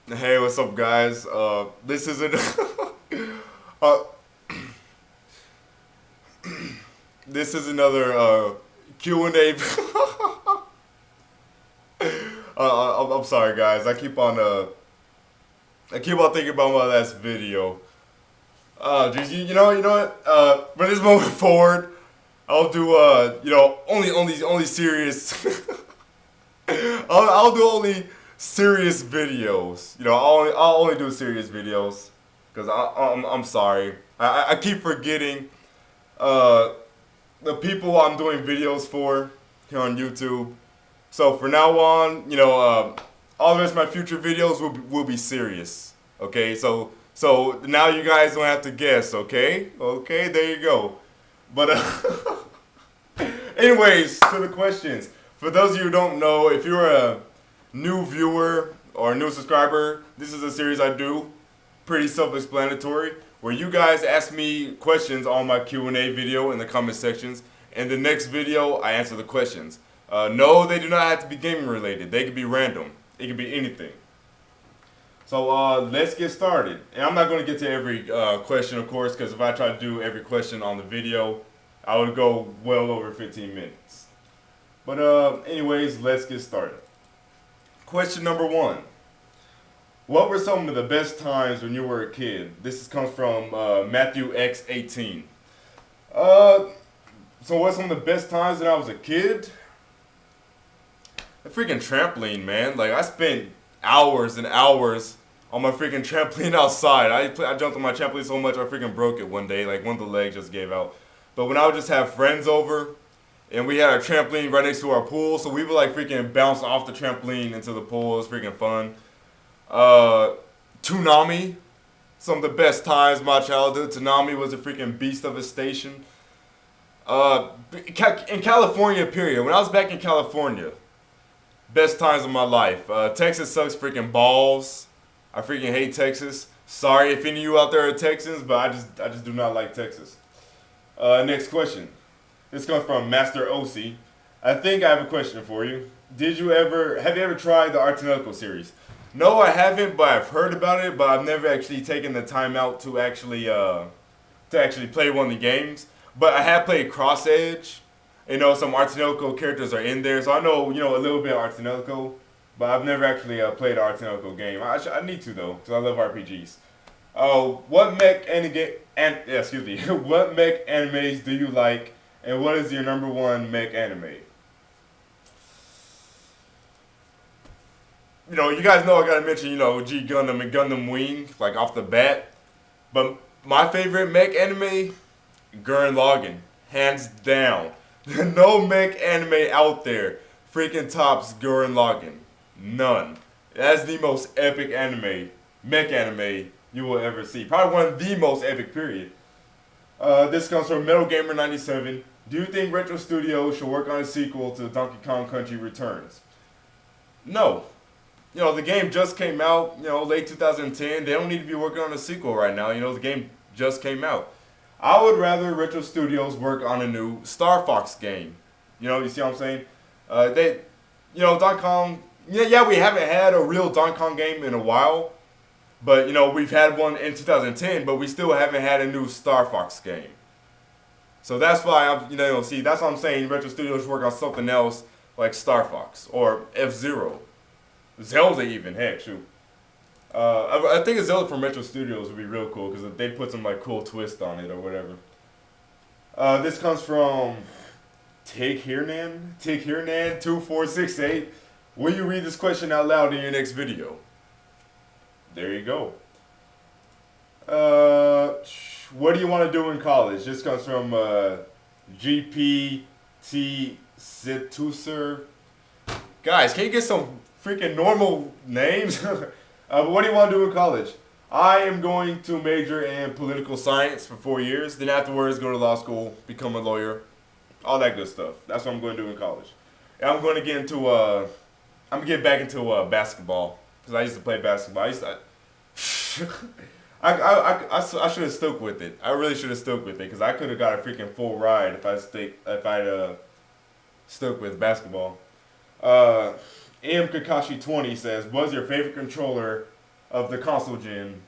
Hey, what's up, guys? This isn't. uh, this is another Q&A. I'm sorry, guys. I keep on thinking about my last video. Just you know what? From this moment forward, I'll do only serious. I'll do only serious videos. I'll only do serious videos because I'm sorry. I keep forgetting uh, the people I'm doing videos for here on YouTube. So for now on, all the rest of my future videos will be serious. Okay, so now you guys don't have to guess. Okay, there you go. But anyways, to the questions. For those of you who don't know, if you're a new viewer or a new subscriber, this is a series I do, pretty self-explanatory, where you guys ask me questions on my Q&A video in the comment sections. In the next video, I answer the questions. No, they do not have to be gaming related. They could be random. It could be anything. So let's get started. And I'm not going to get to every question, of course, because if I try to do every question on the video, I would go well over 15 minutes. But anyways, let's get started. Question number 1. What were some of the best times when you were a kid? This comes from Matthew X18. Uh, so what's some of the best times when I was a kid? The freaking trampoline, man. Like, I spent hours and hours on my freaking trampoline outside. I jumped on my trampoline so much I freaking broke it one day. Like, one of the legs just gave out. But when I would just have friends over, and we had a trampoline right next to our pool, so we would like freaking bounce off the trampoline into the pool. It was freaking fun. Toonami, some of the best times of my childhood. Toonami was a freaking beast of a station. In California, period. When I was back in California, best times of my life. Texas sucks freaking balls. I freaking hate Texas. Sorry if any of you out there are Texans, but I just do not like Texas. Next question. This comes from Master OC. I think I have a question for you. Have you ever tried the Artinoco series? No, I haven't, but I've heard about it, but I've never actually taken the time out to actually play one of the games. But I have played Cross Edge. Some Artinoco characters are in there, so I know, a little bit of Artinoco, but I've never actually played an Artinoco game. I need to, though, because I love RPGs. What mech what mech animes do you like, and what is your number one mech anime? You guys know I gotta mention, G Gundam and Gundam Wing, like off the bat. But my favorite mech anime, Gurren Lagann, hands down. No mech anime out there freaking tops Gurren Lagann. None. That's the most epic mech anime you will ever see. Probably one of the most epic, period. This comes from Metal Gamer 97. Do you think Retro Studios should work on a sequel to Donkey Kong Country Returns? No. The game just came out, late 2010. They don't need to be working on a sequel right now. The game just came out. I would rather Retro Studios work on a new Star Fox game. You see what I'm saying? Donkey Kong, yeah, we haven't had a real Donkey Kong game in a while. But, we've had one in 2010, but we still haven't had a new Star Fox game. So that's why that's what I'm saying. Retro Studios should work on something else like Star Fox or F-Zero. Zelda even, heck, shoot. I think a Zelda from Retro Studios would be real cool because they put some like cool twist on it or whatever. This comes from Tig Hernan 2468. Will you read this question out loud in your next video? There you go. What do you want to do in college? This comes from GPT Situser. Guys, can you get some freaking normal names? But what do you want to do in college? I am going to major in political science for 4 years. Then afterwards, go to law school, become a lawyer, all that good stuff. That's what I'm going to do in college. And I'm going to get back into basketball because I used to play basketball. I should have stuck with it. I really should have stuck with it because I could have got a freaking full ride if I'd stuck with basketball. M Kakashi 20 says, "What's your favorite controller of the console gen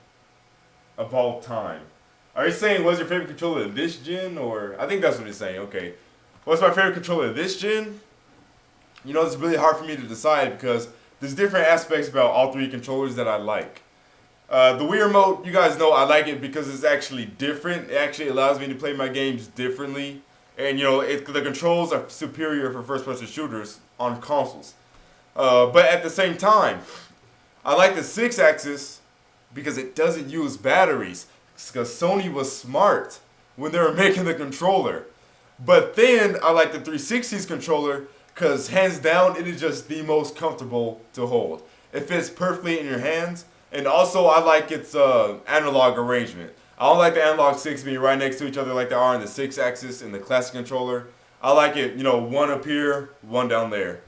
of all time. Are you saying what's your favorite controller of this gen, or I think that's what he's saying. Okay, what's my favorite controller of this gen? You know, it's really hard for me to decide because there's different aspects about all three controllers that I like. The Wii Remote, you guys know I like it because it's actually different. It actually allows me to play my games differently. And, you know, the controls are superior for first-person shooters on consoles. But at the same time, I like the 6-axis because it doesn't use batteries. Because Sony was smart when they were making the controller. But then I like the 360's controller because hands down, it is just the most comfortable to hold. It fits perfectly in your hands. And also, I like its analog arrangement. I don't like the analog sticks being right next to each other like they are in the 6-axis in the classic controller. I like it, you know, one up here, one down there.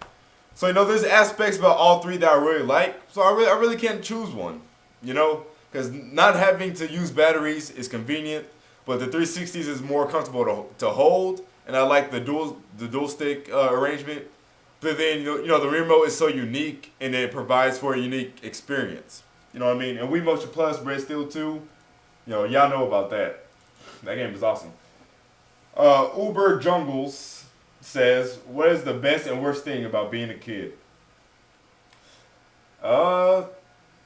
So, you know, there's aspects about all three that I really like. So I really can't choose one, you know, because not having to use batteries is convenient, but the 360s is more comfortable to hold, and I like the dual stick arrangement. But then, you know, the remote is so unique, and it provides for a unique experience. You know what I mean? And Wii Motion Plus, Red Steel 2, you know, y'all know about that. That game is awesome. Uber Jungles says, what is the best and worst thing about being a kid?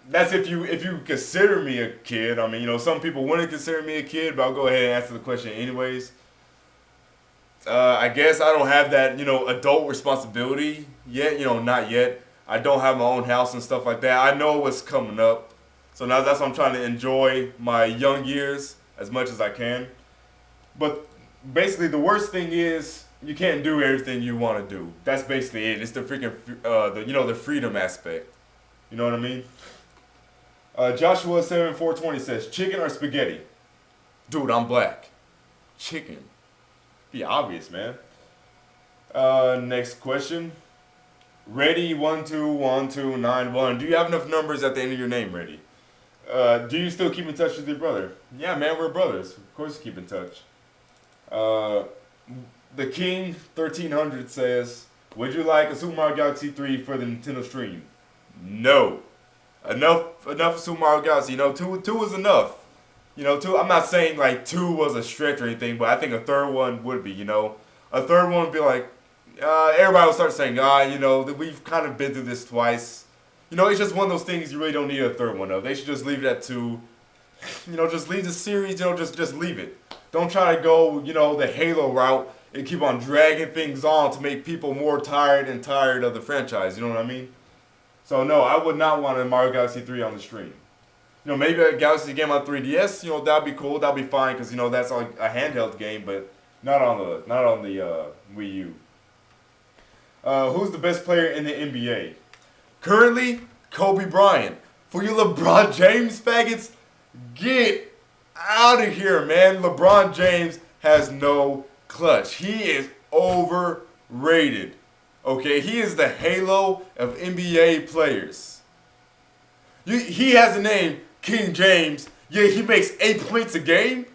That's if you consider me a kid. I mean, you know, some people wouldn't consider me a kid, but I'll go ahead and answer the question anyways. I guess I don't have that, you know, adult responsibility yet. You know, not yet. I don't have my own house and stuff like that. I know what's coming up. So now that's why I'm trying to enjoy my young years as much as I can. But basically the worst thing is you can't do everything you want to do. That's basically it. It's the freaking, the freedom aspect. You know what I mean? Joshua7420 says, chicken or spaghetti? Dude, I'm black. Chicken. Be obvious, man. Next question. Ready121291. Do you have enough numbers at the end of your name, Ready? Do you still keep in touch with your brother? Yeah, man, we're brothers. Of course, keep in touch. The King 1300 says, would you like a Super Mario Galaxy 3 for the Nintendo stream? No. Enough Super Mario Galaxy. You know, two was enough. You know, I'm not saying like 2 was a stretch or anything, but I think a third one would be, you know. A third one would be like, everybody will start saying, you know, that we've kind of been through this twice. You know, it's just one of those things you really don't need a third one of. They should just leave it at 2. You know, just leave the series, you know, just leave it. Don't try to go, you know, the Halo route and keep on dragging things on to make people more tired of the franchise. You know what I mean? So, no, I would not want a Mario Galaxy 3 on the stream. You know, maybe a Galaxy game on 3DS, you know, that'd be cool. That'd be fine because, you know, that's like a handheld game, but not on the Wii U. Who's the best player in the NBA? Currently, Kobe Bryant. For you LeBron James faggots, get out of here, man. LeBron James has no clutch. He is overrated. Okay, he is the Halo of NBA players. He has a name, King James, yet he makes 8 points a game?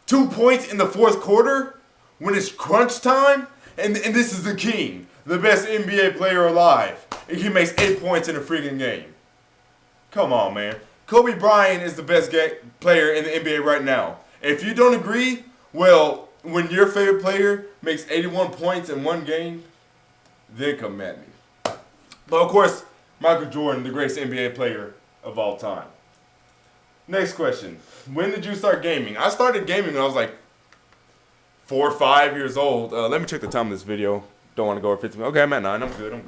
2 points in the fourth quarter? When it's crunch time? And this is the King, the best NBA player alive. And he makes 8 points in a freaking game. Come on, man. Kobe Bryant is the best player in the NBA right now. And if you don't agree, well, when your favorite player makes 81 points in one game, then come at me. But of course, Michael Jordan, the greatest NBA player of all time. Next question. When did you start gaming? I started gaming when I was like 4 or 5 years old. Let me check the time of this video. Don't want to go over 15 minutes. Okay, I'm at 9. I'm good.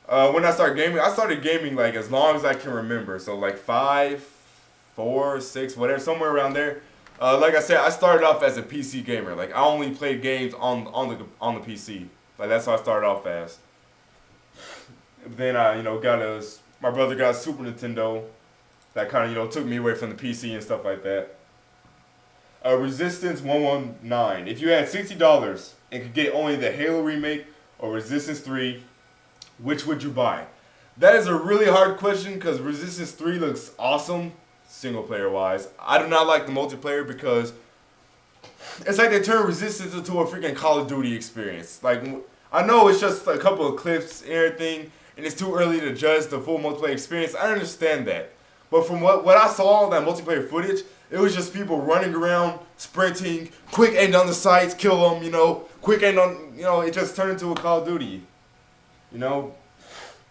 When I started gaming like as long as I can remember. So like 5, 4, 6, whatever, somewhere around there. Like I said, I started off as a PC gamer. Like I only played games on the PC. Like that's how I started off as. Then I, my brother got a Super Nintendo. That kind of, took me away from the PC and stuff like that. Resistance 119. If you had $60 and could get only the Halo remake or Resistance 3, which would you buy? That is a really hard question because Resistance 3 looks awesome, single player wise. I do not like the multiplayer because it's like they turned Resistance into a freaking Call of Duty experience. Like, I know it's just a couple of clips and everything, and it's too early to judge the full multiplayer experience. I understand that. But from what I saw on that multiplayer footage, it was just people running around, sprinting, quick aim down the sights, kill them, quick aim on, it just turned into a Call of Duty. You know,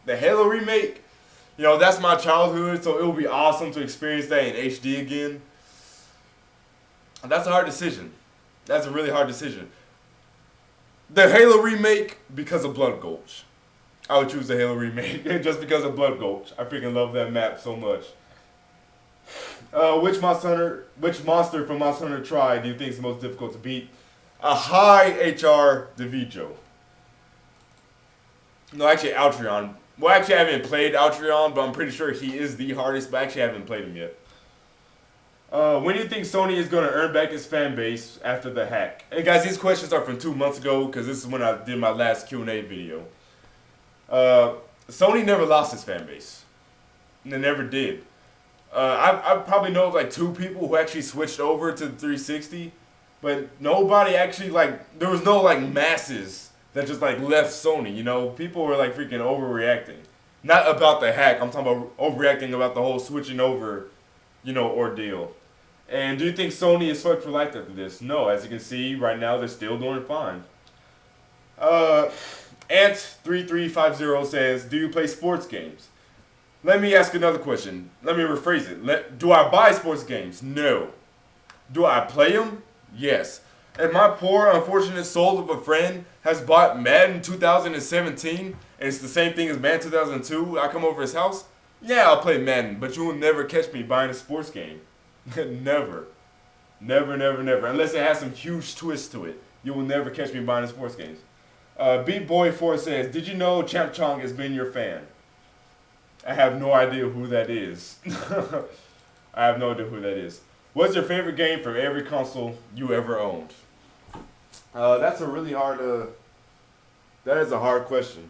the Halo remake, that's my childhood, so it would be awesome to experience that in HD again. That's a hard decision. That's a really hard decision. The Halo remake, because of Blood Gulch. I would choose the Halo remake just because of Blood Gulch. I freaking love that map so much. Which monster from Monster Hunter Tri do you think is the most difficult to beat? A high HR DeVito. No, actually Altreon. Well, actually I haven't played Altreon, but I'm pretty sure he is the hardest, but actually I haven't played him yet. When do you think Sony is going to earn back its fan base after the hack? And guys, these questions are from 2 months ago, because this is when I did my last Q&A video. Sony never lost its fan base. They never did. I probably know of like 2 people who actually switched over to the 360, but nobody actually, there was no masses that just left Sony, People were freaking overreacting. Not about the hack, I'm talking about overreacting about the whole switching over, ordeal. And do you think Sony is fucked for life after this? No, as you can see right now, they're still doing fine. Ant3350 says, do you play sports games? Let me ask another question. Let me rephrase it. Do I buy sports games? No. Do I play them? Yes. And my poor, unfortunate soul of a friend has bought Madden 2017, and it's the same thing as Madden 2002. I come over his house. Yeah, I'll play Madden, but you will never catch me buying a sports game. Never. Never, never, never. Unless it has some huge twist to it. You will never catch me buying sports games. Beat Boy 4 says, did you know Champ Chong has been your fan? I have no idea who that is. I have no idea who that is. What's your favorite game from every console you ever owned? That's a really hard, that is a hard question.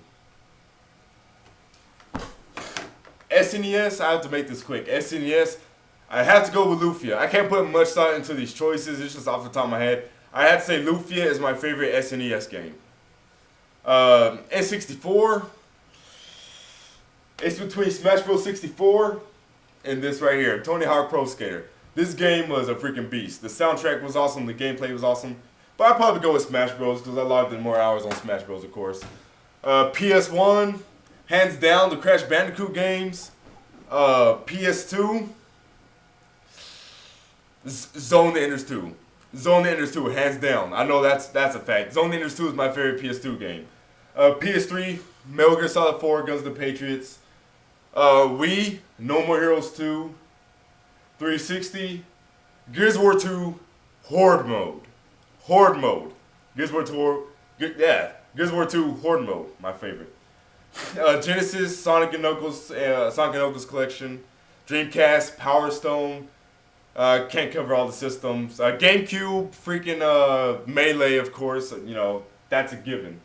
SNES, I have to make this quick. SNES, I have to go with Lufia. I can't put much thought into these choices. It's just off the top of my head. I have to say Lufia is my favorite SNES game. N64, it's between Smash Bros. 64 and this right here, Tony Hawk Pro Skater. This game was a freaking beast. The soundtrack was awesome, the gameplay was awesome. But I'd probably go with Smash Bros. Because I logged in more hours on Smash Bros. Of course. PS1, hands down, the Crash Bandicoot games. PS2, Zone the Enders 2. Zone the Enders 2, hands down. I know that's a fact. Zone the Enders 2 is my favorite PS2 game. PS3, Metal Gear Solid 4, Guns of the Patriots. Wii, No More Heroes 2. 360, Gears of War 2, Horde Mode. Horde Mode. Gears of War 2, Gears of War 2, Horde Mode, my favorite. Genesis, Sonic & Knuckles Collection. Dreamcast, Power Stone. Can't cover all the systems. GameCube, freaking Melee, of course. That's a given.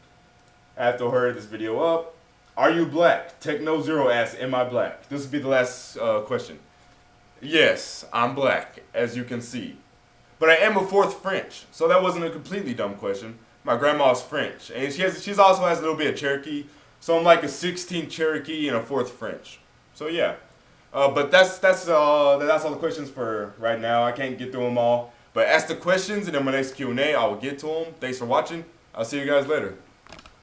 After I hurry this video up. Are you black? Techno Zero asks, am I black? This will be the last question. Yes, I'm black, as you can see. But I am a 4th French, so that wasn't a completely dumb question. My grandma's French, and she's also has a little bit of Cherokee, so I'm like a 16th Cherokee and a 4th French. So yeah, but that's all the questions for right now. I can't get through them all, but ask the questions, and in my next Q&A, I will get to them. Thanks for watching. I'll see you guys later.